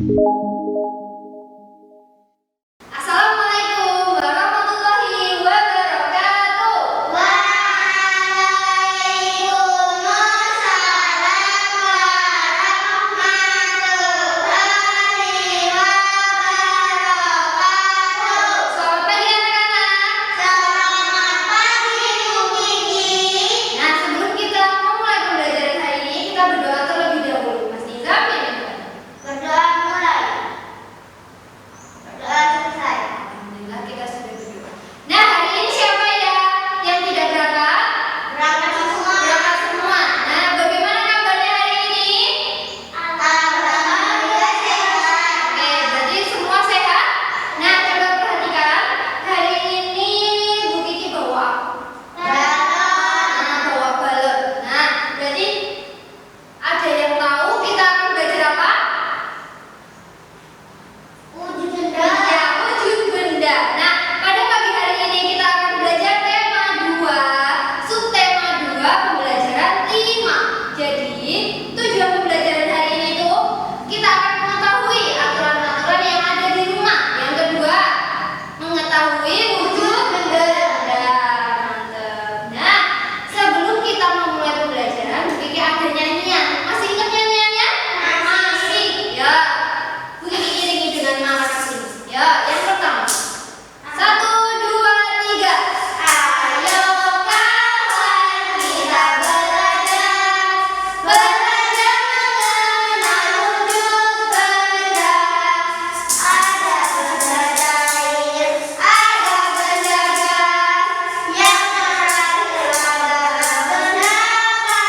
Assalamualaikum warahmatullahi wabarakatuh. Waalaikumsalam warahmatullahi wabarakatuh. Selamat pagi anak-anak. Selamat pagi Bu Kiki. Nah, sebelum kita memulai pembelajaran hari ini, kita berdoa terlebih dahulu. Mas Nizam ya? Berdoa mulai. Berdoa selesai. Alhamdulillah kita sudah berdoa. Nah, hari ini siapa ya yang tidak berangkat? Berangkat semua. Berangkat semua. Nah, bagaimana kabarnya hari ini? Alhamdulillah sehat. Oke, berarti semua sehat? Nah, coba perhatikan. Hari ini Bu Kiki bawa apa? Nah, bawa balon. Nah, berarti ada yang tahu kita akan belajar apa? Wujud benda. Ya, wujud benda. Nah, pada pagi hari ini kita akan belajar tema 2, subtema 2, pembelajaran 5. Jadi, tujuan pembelajaran hari ini tuh kita akan mengetahui aturan-aturan yang ada di rumah. Yang kedua, mengetahui wujud benda. Mantap. Nah, sebelum kita memulai pembelajaran, Bu Kiki ada nyanyian. Masih ingat nyanyiannya? Masih. Ya. Bu Kiki iringi dengan nada asing. Ya, yang pertama. 1, 2, 3. Ayo kawan kita belajar mengenal wujud benda. Ada benda cair, ada benda gas, yang terakhir adalah benda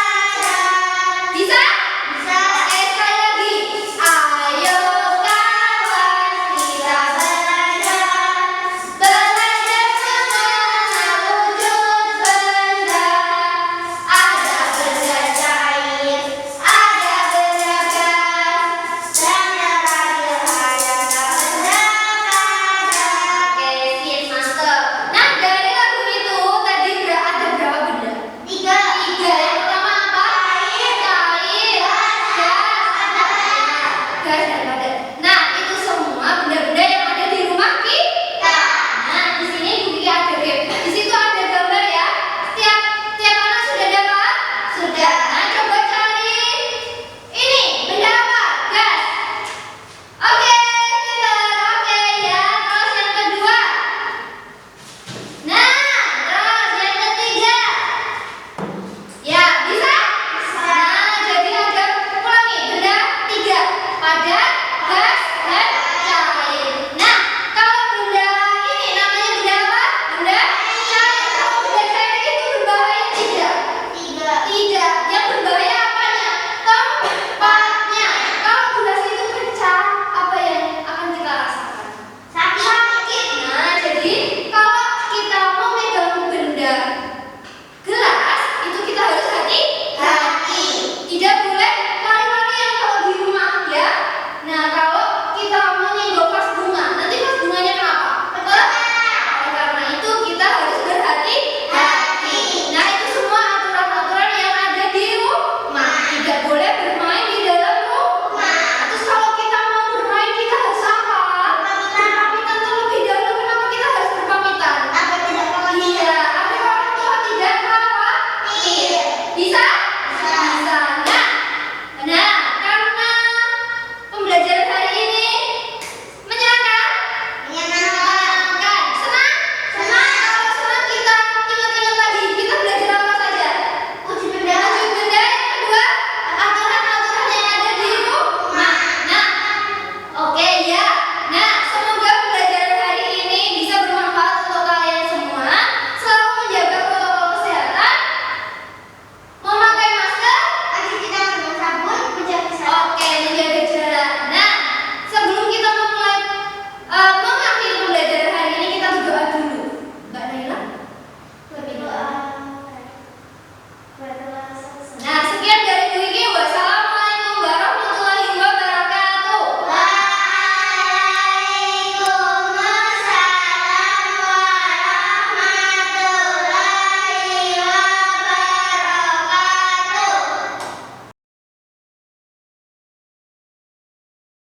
kaca. Bisa? Bisa. Oke, sekali lagi. Ayo kawan kita belajar mengenal wujud benda. Ada benda cair, ada benda gas, dan yang terakhir adalah benda kaca. Oke, sip, mantap. Nah, dari lagu itu tadi ada berapa benda? 3. 3. Yang pertama apa? Air, Cair, gas, ada gas dan